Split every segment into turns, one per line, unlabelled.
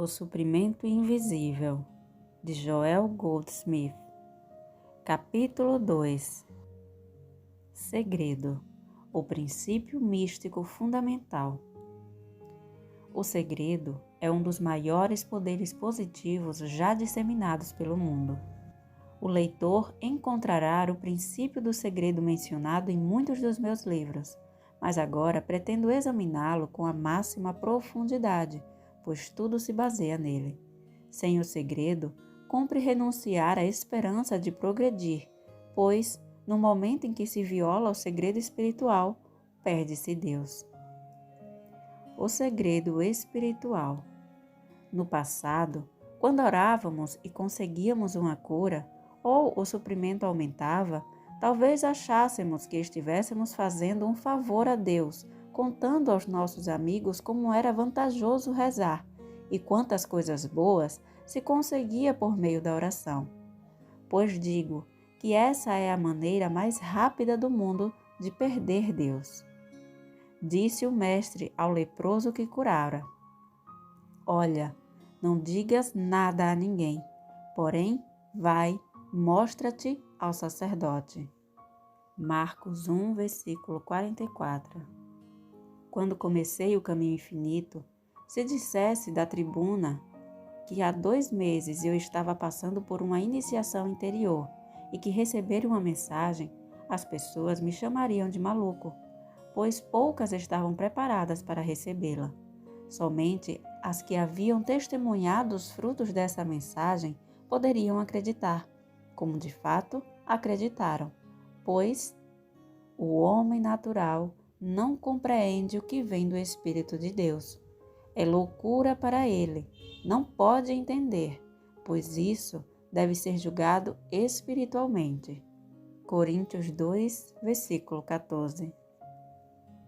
O Suprimento Invisível, de Joel Goldsmith. Capítulo 2. Segredo, o princípio místico fundamental. O segredo é um dos maiores poderes positivos já disseminados pelo mundo. O leitor encontrará o princípio do segredo mencionado em muitos dos meus livros, mas agora pretendo examiná-lo com a máxima profundidade, pois tudo se baseia nele. Sem o segredo, cumpre renunciar à esperança de progredir, pois, no momento em que se viola o segredo espiritual, perde-se Deus. O segredo espiritual. No passado, quando orávamos e conseguíamos uma cura, ou o suprimento aumentava, talvez achássemos que estivéssemos fazendo um favor a Deus, contando aos nossos amigos como era vantajoso rezar e quantas coisas boas se conseguia por meio da oração. Pois digo que essa é a maneira mais rápida do mundo de perder Deus. Disse o mestre ao leproso que curara: Olha, não digas nada a ninguém, porém, vai, mostra-te ao sacerdote. Marcos 1, versículo 44. Quando comecei o caminho infinito, se dissesse da tribuna que há 2 meses eu estava passando por uma iniciação interior e que receber uma mensagem, as pessoas me chamariam de maluco, pois poucas estavam preparadas para recebê-la. Somente as que haviam testemunhado os frutos dessa mensagem poderiam acreditar, como de fato acreditaram, pois o homem natural não compreende o que vem do Espírito de Deus. É loucura para ele, não pode entender, pois isso deve ser julgado espiritualmente. Coríntios 2, versículo 14.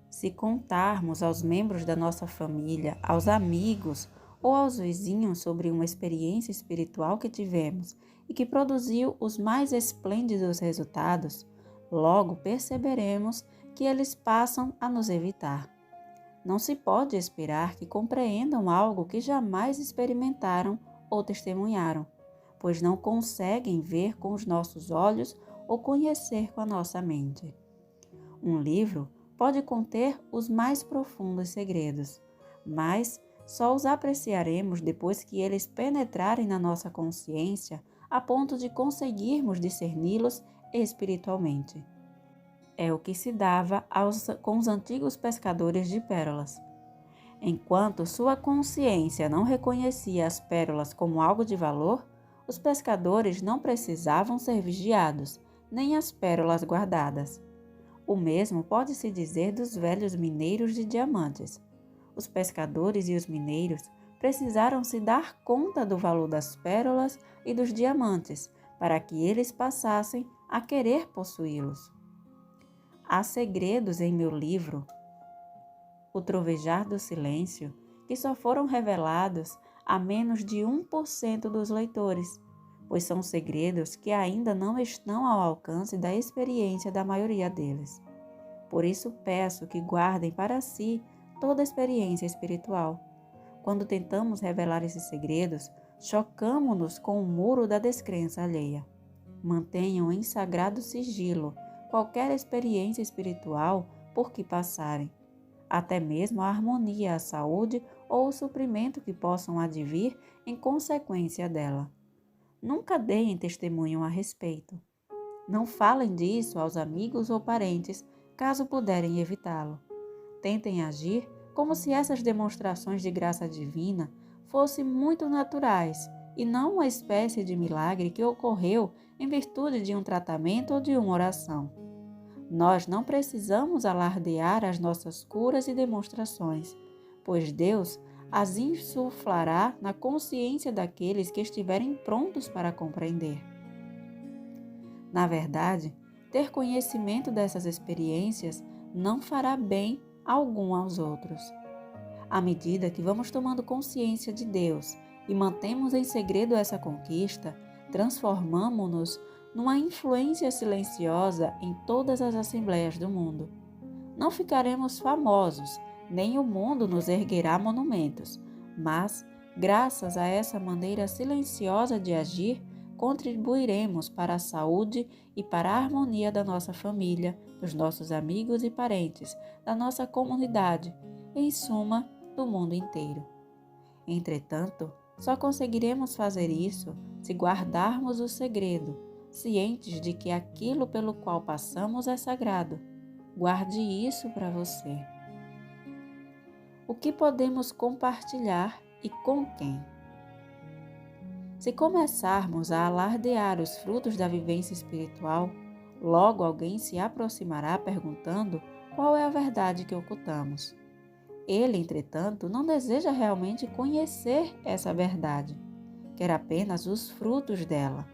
Se contarmos aos membros da nossa família, aos amigos ou aos vizinhos sobre uma experiência espiritual que tivemos e que produziu os mais esplêndidos resultados, logo perceberemos que eles passam a nos evitar. Não se pode esperar que compreendam algo que jamais experimentaram ou testemunharam, pois não conseguem ver com os nossos olhos ou conhecer com a nossa mente. Um livro pode conter os mais profundos segredos, mas só os apreciaremos depois que eles penetrarem na nossa consciência a ponto de conseguirmos discerni-los espiritualmente. É o que se dava com os antigos pescadores de pérolas. Enquanto sua consciência não reconhecia as pérolas como algo de valor, os pescadores não precisavam ser vigiados, nem as pérolas guardadas. O mesmo pode-se dizer dos velhos mineiros de diamantes. Os pescadores e os mineiros precisaram se dar conta do valor das pérolas e dos diamantes, para que eles passassem a querer possuí-los. Há segredos em meu livro, O Trovejar do Silêncio, que só foram revelados a menos de 1% dos leitores, pois são segredos que ainda não estão ao alcance da experiência da maioria deles. Por isso peço que guardem para si toda a experiência espiritual. Quando tentamos revelar esses segredos, chocamo-nos com o muro da descrença alheia. Mantenham em sagrado sigilo qualquer experiência espiritual por que passarem, até mesmo a harmonia, a saúde ou o suprimento que possam advir em consequência dela. Nunca deem testemunho a respeito. Não falem disso aos amigos ou parentes, caso puderem evitá-lo. Tentem agir como se essas demonstrações de graça divina fossem muito naturais e não uma espécie de milagre que ocorreu em virtude de um tratamento ou de uma oração. Nós não precisamos alardear as nossas curas e demonstrações, pois Deus as insuflará na consciência daqueles que estiverem prontos para compreender. Na verdade, ter conhecimento dessas experiências não fará bem algum aos outros. À medida que vamos tomando consciência de Deus e mantemos em segredo essa conquista, transformamo-nos numa influência silenciosa em todas as assembleias do mundo. Não ficaremos famosos, nem o mundo nos erguerá monumentos, mas Graças a essa maneira silenciosa de agir, contribuiremos para a saúde e para a harmonia da nossa família, dos nossos amigos e parentes, da nossa comunidade, em suma, do mundo inteiro. Entretanto, só conseguiremos fazer isso se guardarmos o segredo, cientes de que aquilo pelo qual passamos é sagrado. Guarde isso para você. O que podemos compartilhar e com quem? Se começarmos a alardear os frutos da vivência espiritual, logo alguém se aproximará perguntando qual é a verdade que ocultamos. Ele, entretanto, não deseja realmente conhecer essa verdade, quer apenas os frutos dela.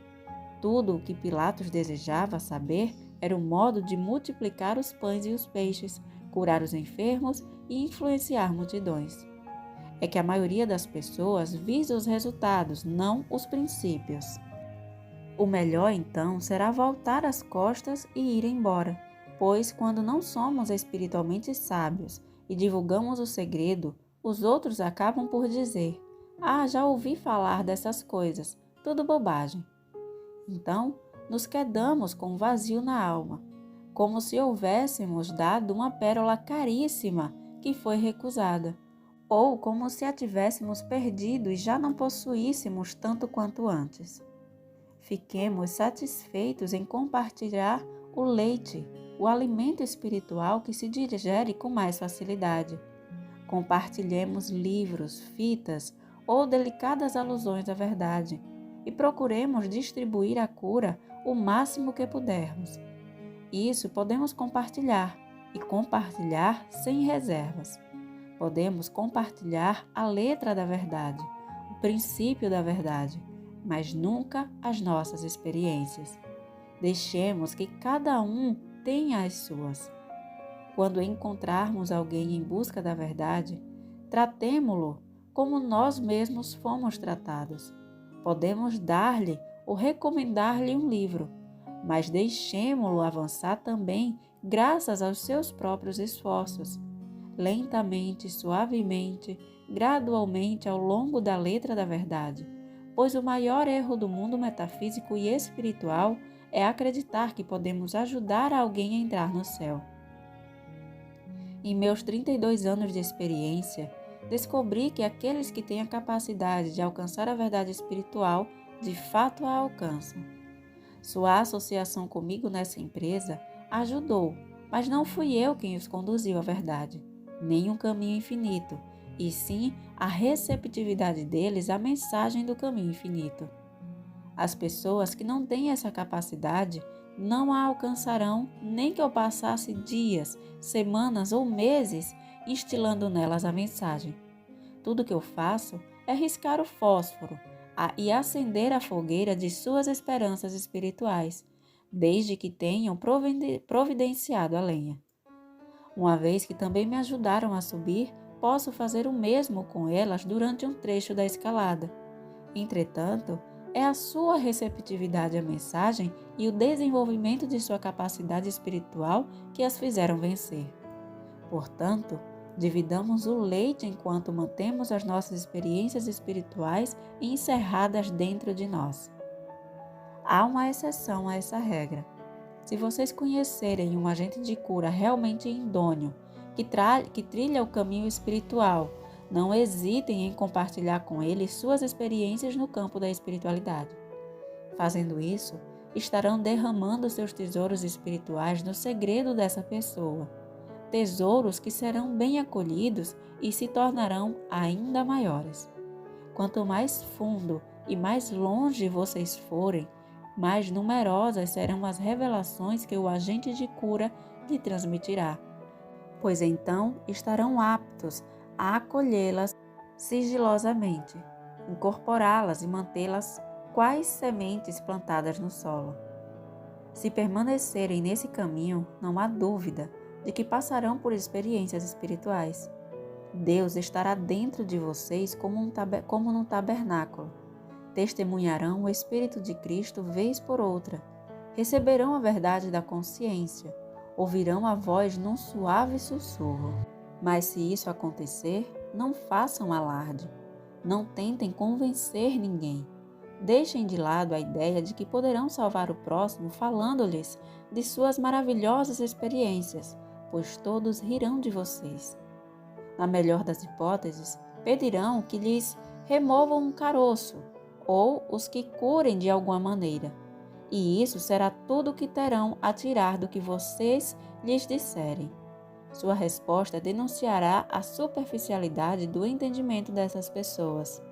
Tudo o que Pilatos desejava saber era o modo de multiplicar os pães e os peixes, curar os enfermos e influenciar multidões. É que a maioria das pessoas visa os resultados, não os princípios. O melhor, então, será voltar as costas e ir embora, pois quando não somos espiritualmente sábios e divulgamos o segredo, os outros acabam por dizer: "Ah, já ouvi falar dessas coisas, tudo bobagem." Então, nos quedamos com um vazio na alma, como se houvéssemos dado uma pérola caríssima que foi recusada, ou como se a tivéssemos perdido e já não possuíssemos tanto quanto antes. Fiquemos satisfeitos em compartilhar o leite, o alimento espiritual que se digere com mais facilidade. Compartilhemos livros, fitas ou delicadas alusões à verdade e procuremos distribuir a cura o máximo que pudermos. Isso podemos compartilhar e compartilhar sem reservas. Podemos compartilhar a letra da verdade, o princípio da verdade, mas nunca as nossas experiências. Deixemos que cada um tenha as suas. Quando encontrarmos alguém em busca da verdade, tratemo-lo como nós mesmos fomos tratados. Podemos dar-lhe ou recomendar-lhe um livro, mas deixemo-lo avançar também graças aos seus próprios esforços. Lentamente, suavemente, gradualmente ao longo da letra da verdade, pois o maior erro do mundo metafísico e espiritual é acreditar que podemos ajudar alguém a entrar no céu. Em meus 32 anos de experiência, descobri que aqueles que têm a capacidade de alcançar a verdade espiritual, de fato a alcançam. Sua associação comigo nessa empresa ajudou, mas não fui eu quem os conduziu à verdade, nem um caminho infinito, e sim a receptividade deles à mensagem do caminho infinito. As pessoas que não têm essa capacidade não a alcançarão, nem que eu passasse dias, semanas ou meses instilando nelas a mensagem. Tudo que eu faço é riscar o fósforo e acender a fogueira de suas esperanças espirituais, desde que tenham providenciado a lenha. Uma vez que também me ajudaram a subir, posso fazer o mesmo com elas durante um trecho da escalada. Entretanto, é a sua receptividade à mensagem e o desenvolvimento de sua capacidade espiritual que as fizeram vencer. Portanto, dividamos o leite enquanto mantemos as nossas experiências espirituais encerradas dentro de nós. Há uma exceção a essa regra. Se vocês conhecerem um agente de cura realmente idôneo, que trilha o caminho espiritual, não hesitem em compartilhar com ele suas experiências no campo da espiritualidade. Fazendo isso, estarão derramando seus tesouros espirituais no segredo dessa pessoa. Tesouros que serão bem acolhidos e se tornarão ainda maiores. Quanto mais fundo e mais longe vocês forem, mais numerosas serão as revelações que o agente de cura lhe transmitirá, pois então estarão aptos a acolhê-las sigilosamente, incorporá-las e mantê-las quais sementes plantadas no solo. Se permanecerem nesse caminho, não há dúvida de que passarão por experiências espirituais. Deus estará dentro de vocês como num tabernáculo. Testemunharão o Espírito de Cristo vez por outra. Receberão a verdade da consciência. Ouvirão a voz num suave sussurro. Mas se isso acontecer, não façam alarde. Não tentem convencer ninguém. Deixem de lado a ideia de que poderão salvar o próximo falando-lhes de suas maravilhosas experiências, pois todos rirão de vocês. Na melhor das hipóteses, pedirão que lhes removam um caroço ou os que curem de alguma maneira. E isso será tudo o que terão a tirar do que vocês lhes disserem. Sua resposta denunciará a superficialidade do entendimento dessas pessoas.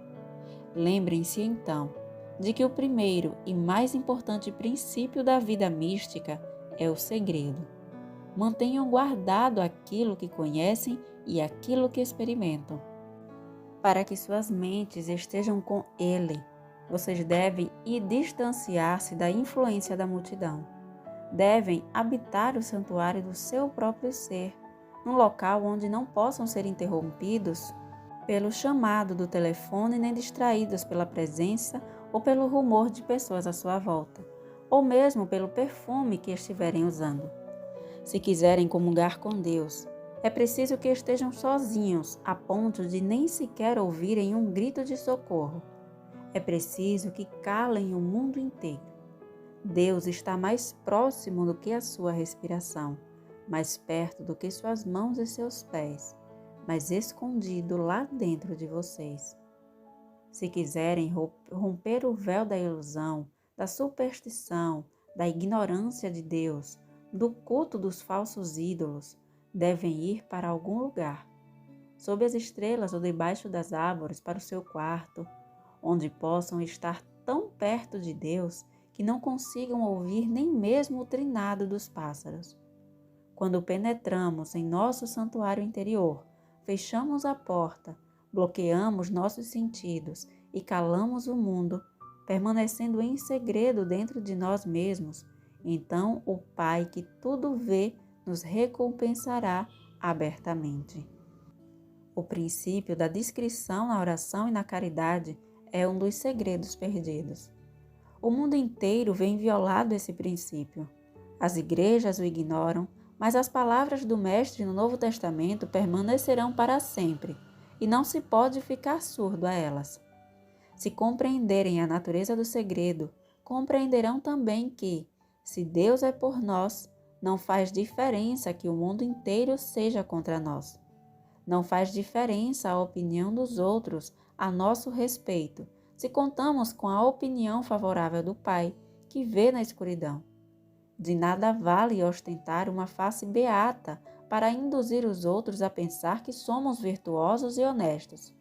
Lembrem-se, então, de que o primeiro e mais importante princípio da vida mística é o segredo. Mantenham guardado aquilo que conhecem e aquilo que experimentam. Para que suas mentes estejam com ele, vocês devem distanciar-se da influência da multidão. Devem habitar o santuário do seu próprio ser, num local onde não possam ser interrompidos pelo chamado do telefone nem distraídos pela presença ou pelo rumor de pessoas à sua volta, ou mesmo pelo perfume que estiverem usando. Se quiserem comungar com Deus, é preciso que estejam sozinhos, a ponto de nem sequer ouvirem um grito de socorro. É preciso que calem o mundo inteiro. Deus está mais próximo do que a sua respiração, mais perto do que suas mãos e seus pés, mas escondido lá dentro de vocês. Se quiserem romper o véu da ilusão, da superstição, da ignorância de Deus, do culto dos falsos ídolos, devem ir para algum lugar, sob as estrelas ou debaixo das árvores, para o seu quarto, onde possam estar tão perto de Deus que não consigam ouvir nem mesmo o trinado dos pássaros. Quando penetramos em nosso santuário interior, fechamos a porta, bloqueamos nossos sentidos e calamos o mundo, permanecendo em segredo dentro de nós mesmos, então o Pai que tudo vê nos recompensará abertamente. O princípio da discrição na oração e na caridade é um dos segredos perdidos. O mundo inteiro vem violado esse princípio. As igrejas o ignoram, mas as palavras do Mestre no Novo Testamento permanecerão para sempre, e não se pode ficar surdo a elas. Se compreenderem a natureza do segredo, compreenderão também que, se Deus é por nós, não faz diferença que o mundo inteiro seja contra nós. Não faz diferença a opinião dos outros a nosso respeito, se contamos com a opinião favorável do Pai, que vê na escuridão. De nada vale ostentar uma face beata para induzir os outros a pensar que somos virtuosos e honestos.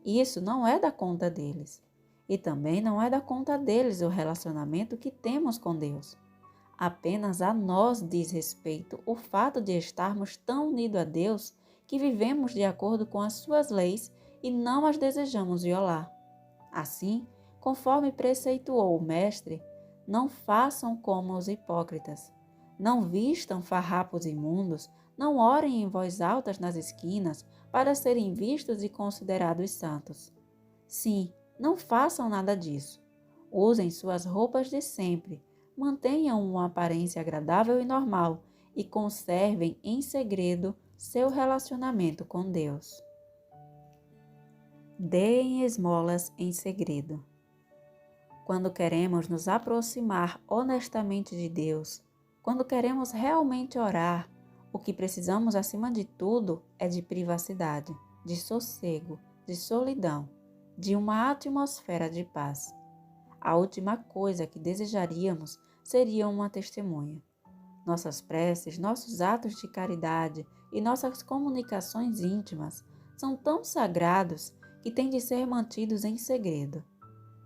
Isso não é da conta deles. E também não é da conta deles o relacionamento que temos com Deus. Apenas a nós diz respeito o fato de estarmos tão unidos a Deus que vivemos de acordo com as suas leis e não as desejamos violar. Assim, conforme preceituou o Mestre, não façam como os hipócritas. Não vistam farrapos imundos, não orem em voz alta nas esquinas para serem vistos e considerados santos. Sim, não façam nada disso. Usem suas roupas de sempre, mantenham uma aparência agradável e normal e conservem em segredo seu relacionamento com Deus. Deem esmolas em segredo. Quando queremos nos aproximar honestamente de Deus, quando queremos realmente orar, o que precisamos acima de tudo é de privacidade, de sossego, de solidão, de uma atmosfera de paz. A última coisa que desejaríamos seria uma testemunha. Nossas preces, nossos atos de caridade e nossas comunicações íntimas são tão sagrados que têm de ser mantidos em segredo.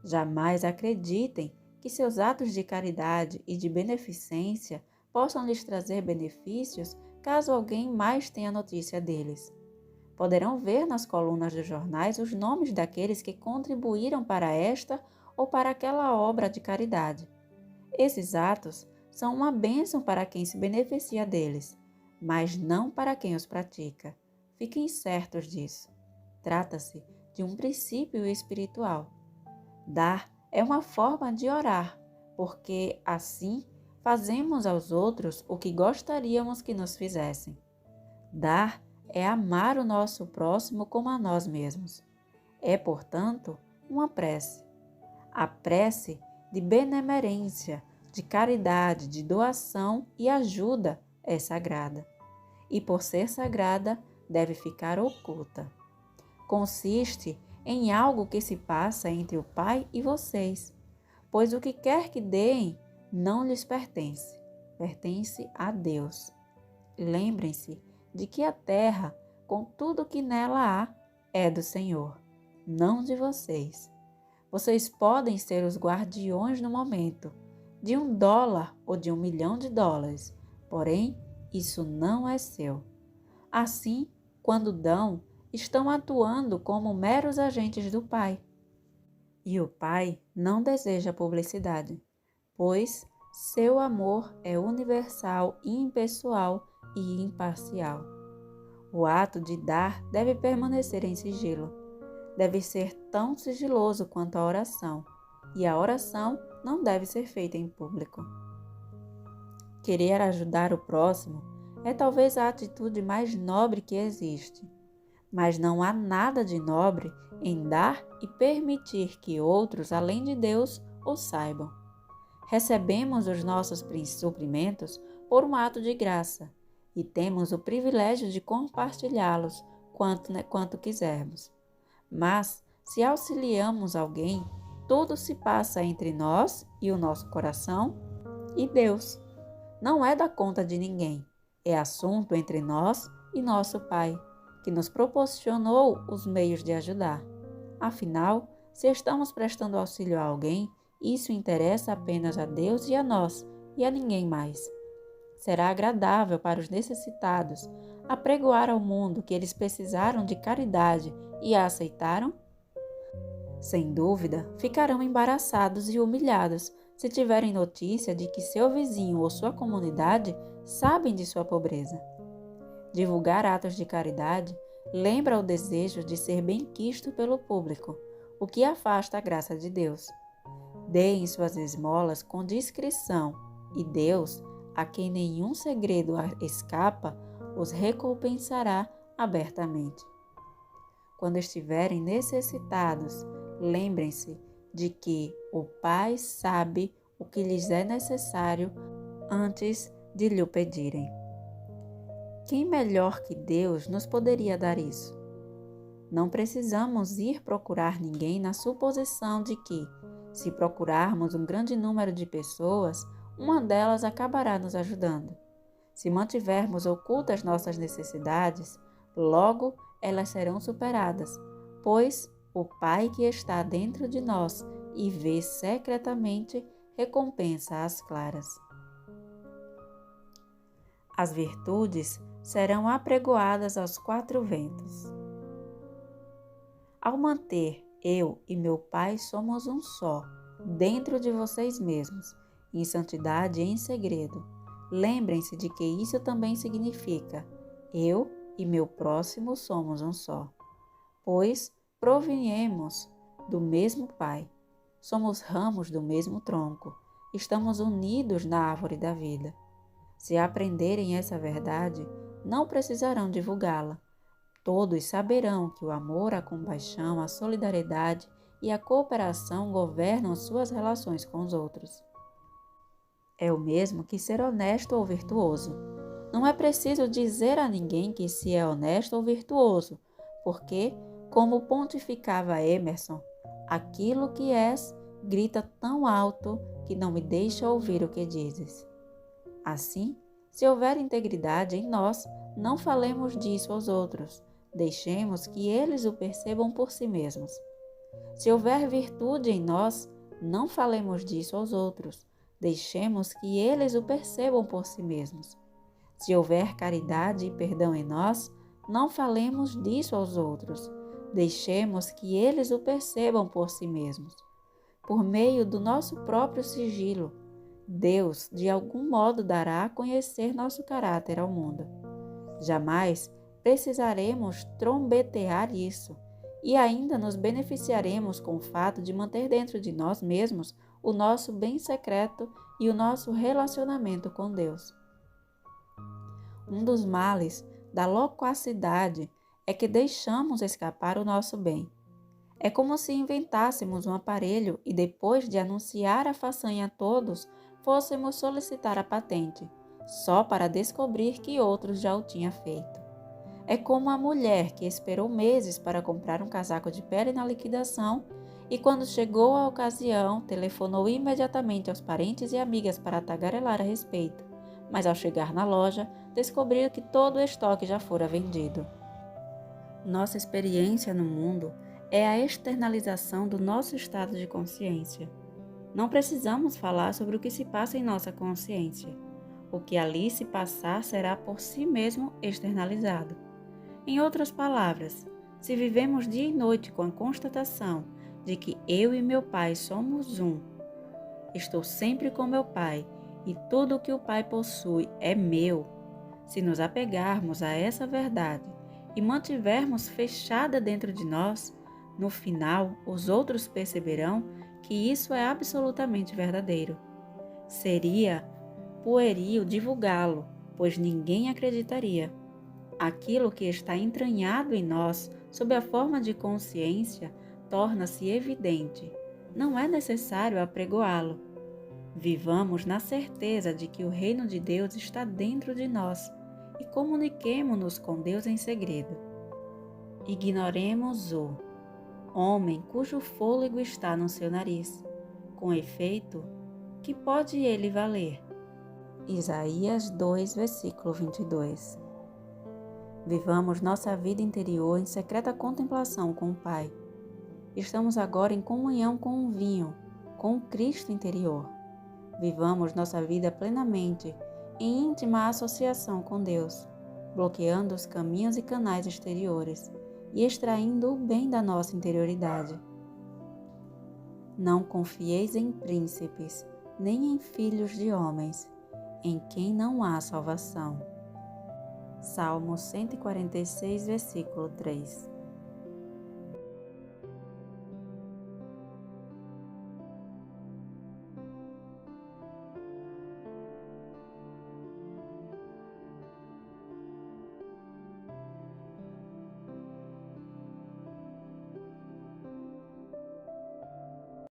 Jamais acreditem que seus atos de caridade e de beneficência possam lhes trazer benefícios caso alguém mais tenha notícia deles. Poderão ver nas colunas dos jornais os nomes daqueles que contribuíram para esta ou para aquela obra de caridade. Esses atos são uma bênção para quem se beneficia deles, mas não para quem os pratica. Fiquem certos disso. Trata-se de um princípio espiritual. Dar é uma forma de orar, porque assim fazemos aos outros o que gostaríamos que nos fizessem. Dar é amar o nosso próximo como a nós mesmos. É, portanto, uma prece. A prece de benemerência, de caridade, de doação e ajuda é sagrada. E por ser sagrada, deve ficar oculta. Consiste em algo que se passa entre o Pai e vocês, pois o que quer que deem não lhes pertence, pertence a Deus. Lembrem-se de que a terra, com tudo que nela há, é do Senhor, não de vocês. Vocês podem ser os guardiões no momento, de $1 ou de $1.000.000, porém, isso não é seu. Assim, quando dão, estão atuando como meros agentes do Pai. E o Pai não deseja publicidade, pois seu amor é universal, impessoal e imparcial. O ato de dar deve permanecer em sigilo. Deve ser tão sigiloso quanto a oração, e a oração não deve ser feita em público. Querer ajudar o próximo é talvez a atitude mais nobre que existe, mas não há nada de nobre em dar e permitir que outros, além de Deus, o saibam. Recebemos os nossos suprimentos por um ato de graça e temos o privilégio de compartilhá-los quanto quisermos. Mas, se auxiliamos alguém, tudo se passa entre nós e o nosso coração e Deus. Não é da conta de ninguém, é assunto entre nós e nosso Pai, que nos proporcionou os meios de ajudar. Afinal, se estamos prestando auxílio a alguém, isso interessa apenas a Deus e a nós, e a ninguém mais. Será agradável para os necessitados apregoar ao mundo que eles precisaram de caridade e a aceitaram? Sem dúvida, ficarão embaraçados e humilhados se tiverem notícia de que seu vizinho ou sua comunidade sabem de sua pobreza. Divulgar atos de caridade lembra o desejo de ser benquisto pelo público, o que afasta a graça de Deus. Deem suas esmolas com discrição, e Deus, a quem nenhum segredo escapa, os recompensará abertamente. Quando estiverem necessitados, lembrem-se de que o Pai sabe o que lhes é necessário antes de lhe pedirem. Quem melhor que Deus nos poderia dar isso? Não precisamos ir procurar ninguém na suposição de que, se procurarmos um grande número de pessoas, uma delas acabará nos ajudando. Se mantivermos ocultas nossas necessidades, logo elas serão superadas, pois o Pai que está dentro de nós e vê secretamente recompensa às claras. As virtudes serão apregoadas aos 4 ventos. Ao manter eu e meu Pai somos um só, dentro de vocês mesmos, em santidade e em segredo, lembrem-se de que isso também significa eu e meu próximo somos um só, pois proviemos do mesmo Pai, somos ramos do mesmo tronco, estamos unidos na árvore da vida. Se aprenderem essa verdade, não precisarão divulgá-la. Todos saberão que o amor, a compaixão, a solidariedade e a cooperação governam suas relações com os outros. É o mesmo que ser honesto ou virtuoso. Não é preciso dizer a ninguém que se é honesto ou virtuoso, porque, como pontificava Emerson, aquilo que és grita tão alto que não me deixa ouvir o que dizes. Assim, se houver integridade em nós, não falemos disso aos outros, deixemos que eles o percebam por si mesmos. Se houver virtude em nós, não falemos disso aos outros, deixemos que eles o percebam por si mesmos. Se houver caridade e perdão em nós, não falemos disso aos outros, deixemos que eles o percebam por si mesmos. Por meio do nosso próprio sigilo, Deus, de algum modo, dará a conhecer nosso caráter ao mundo. Jamais precisaremos trombetear isso, e ainda nos beneficiaremos com o fato de manter dentro de nós mesmos o nosso bem secreto e o nosso relacionamento com Deus. Um dos males da loquacidade é que deixamos escapar o nosso bem. É como se inventássemos um aparelho e depois de anunciar a façanha a todos, fôssemos solicitar a patente, só para descobrir que outros já o tinham feito. É como a mulher que esperou meses para comprar um casaco de pele na liquidação e, quando chegou a ocasião, telefonou imediatamente aos parentes e amigas para tagarelar a respeito, mas ao chegar na loja, descobriu que todo o estoque já fora vendido. Nossa experiência no mundo é a externalização do nosso estado de consciência. Não precisamos falar sobre o que se passa em nossa consciência. O que ali se passar será por si mesmo externalizado. Em outras palavras, se vivemos dia e noite com a constatação de que eu e meu Pai somos um, estou sempre com meu Pai e tudo o que o Pai possui é meu, se nos apegarmos a essa verdade e mantivermos fechada dentro de nós, no final os outros perceberão que isso é absolutamente verdadeiro. Seria pueril divulgá-lo, pois ninguém acreditaria. Aquilo que está entranhado em nós, sob a forma de consciência, torna-se evidente. Não é necessário apregoá-lo. Vivamos na certeza de que o reino de Deus está dentro de nós e comuniquemo-nos com Deus em segredo. Ignoremos o homem cujo fôlego está no seu nariz. Com efeito, que pode ele valer? Isaías 2, versículo 22. Vivamos nossa vida interior em secreta contemplação com o Pai. Estamos agora em comunhão com o vinho, com o Cristo interior. Vivamos nossa vida plenamente em íntima associação com Deus, bloqueando os caminhos e canais exteriores e extraindo o bem da nossa interioridade. Não confieis em príncipes, nem em filhos de homens, em quem não há salvação. Salmo 146, versículo 3.